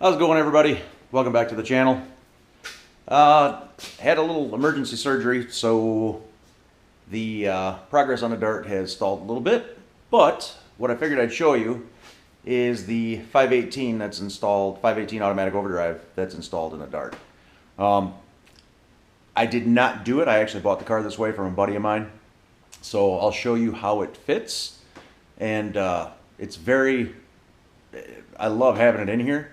How's it going, everybody? Welcome back to the channel. Had a little emergency surgery, so the progress on the Dart has stalled a little bit, but what I figured I'd show you is the 518 that's installed, 518 automatic overdrive that's installed in the Dart. I did not do it. I actually bought the car this way from a buddy of mine, so I'll show you how it fits, and it's very, I love having it in here.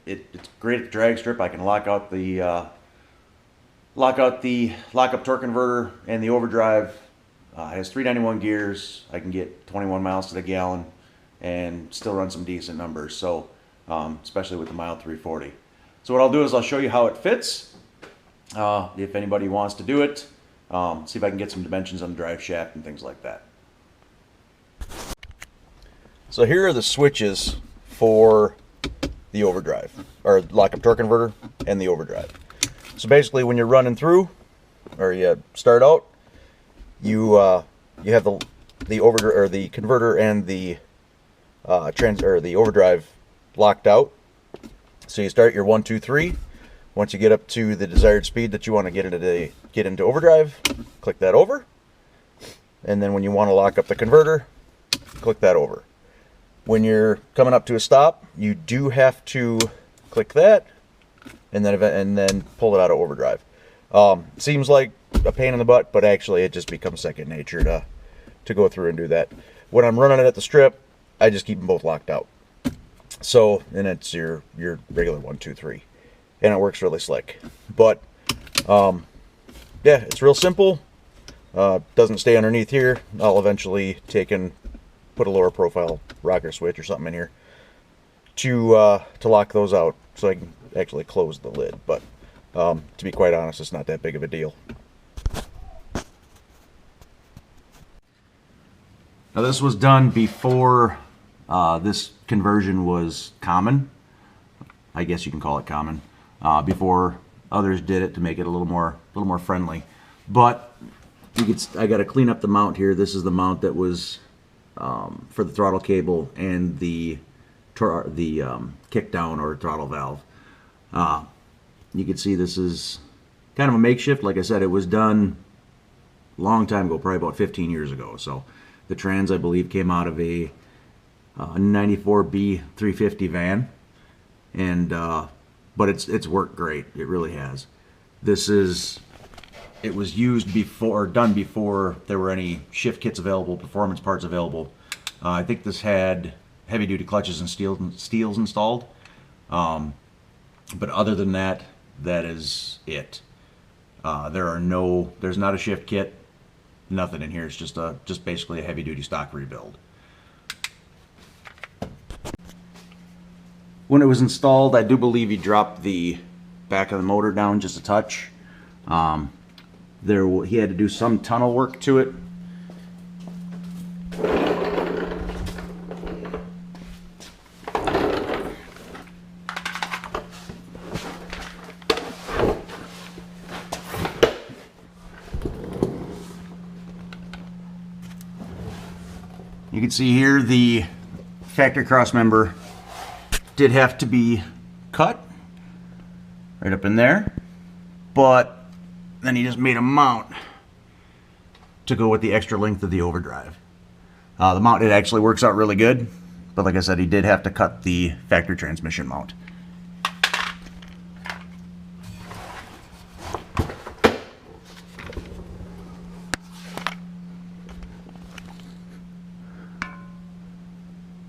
It's great at the drag strip. I can lock up torque converter and the overdrive. It has 391 gears. I can get 21 miles to the gallon and still run some decent numbers. So, especially with the mild 340. So what I'll do is I'll show you how it fits. If anybody wants to do it, see if I can get some dimensions on the drive shaft and things like that. So here are the switches for the overdrive, or lock-up torque converter and the overdrive. So basically, when you're running through, or you start out, you have the overdrive or the converter and the the overdrive locked out. So you start your 1, 2, 3. Once you get up to the desired speed that you want to get into overdrive, click that over. And then when you want to lock up the converter, click that over. When you're coming up to a stop, you do have to click that and then pull it out of overdrive. Seems like a pain in the butt, but actually it just becomes second nature to go through and do that. When I'm running it at the strip, I just keep them both locked out. So, and it's your regular 1, 2, 3, and it works really slick. But yeah, it's real simple. Doesn't stay underneath here. I'll eventually put a lower profile rocker switch or something in here to lock those out, so I can actually close the lid. But to be quite honest, it's not that big of a deal. Now this was done before this conversion was common. I guess you can call it common. Before others did it to make it a little more friendly. But I got to clean up the mount here. This is the mount that was for the throttle cable and the kick down or throttle valve. You can see this is kind of a makeshift. Like I said, it was done a long time ago, probably about 15 years ago. So the trans, I believe, came out of a 94B 350 van, and but it's worked great. It really has. It was used before, done before there were any shift kits available, performance parts available. I think this had heavy-duty clutches and steels installed. But other than that, that is it. There's not a shift kit, nothing in here. It's just basically a heavy-duty stock rebuild. When it was installed, I do believe he dropped the back of the motor down just a touch. He had to do some tunnel work to it. You can see here the factory cross member did have to be cut right up in there, but then he just made a mount to go with the extra length of the overdrive. The mount, it actually works out really good, but like I said, he did have to cut the factory transmission mount.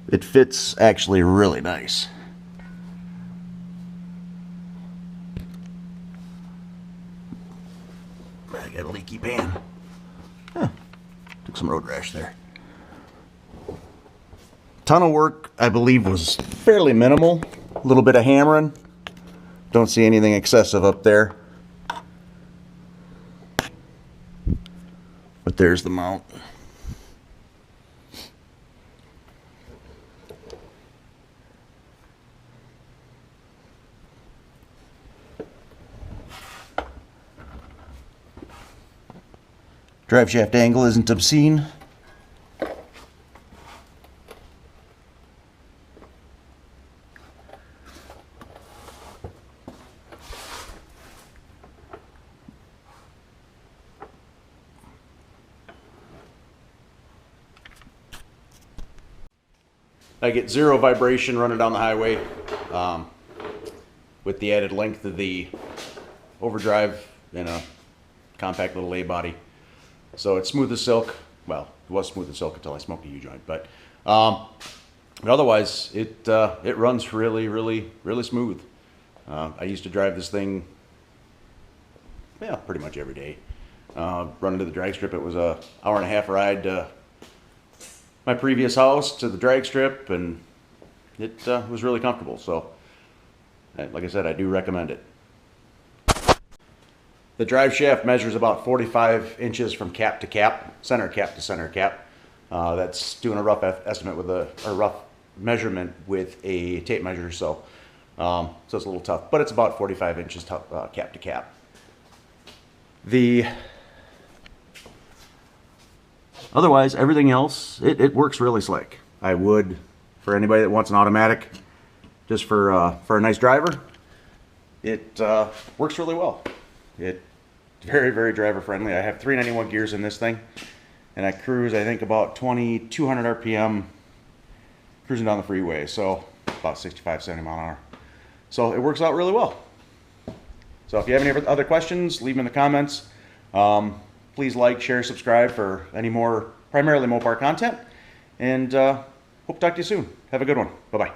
It fits actually really nice. I got a leaky pan. Huh. Took some road rash there. Tunnel work, I believe, was fairly minimal. A little bit of hammering. Don't see anything excessive up there. But there's the mount. Drive shaft angle isn't obscene. I get zero vibration running down the highway with the added length of the Overdrive and a compact little A body. So it's smooth as silk. Well, it was smooth as silk until I smoked a U-joint, but otherwise it runs really, really, really smooth. I used to drive this thing, yeah, pretty much every day. Running to the drag strip, it was a hour-and-a-half ride to my previous house to the drag strip, and it was really comfortable. So, like I said, I do recommend it. The drive shaft measures about 45 inches from cap to cap, center cap to center cap. That's doing a rough estimate with a rough measurement with a tape measure, so it's a little tough, but it's about 45 inches cap to cap. Otherwise, everything else, it works really slick. I would, for anybody that wants an automatic, just for a nice driver, it works really well. It's very, very driver friendly. I have 391 gears in this thing, and I cruise, I think, about 2,200 RPM cruising down the freeway, so about 65, 70 mile an hour. So it works out really well. So if you have any other questions, leave them in the comments. Please like, share, subscribe for any more primarily Mopar content, and hope to talk to you soon. Have a good one. Bye-bye.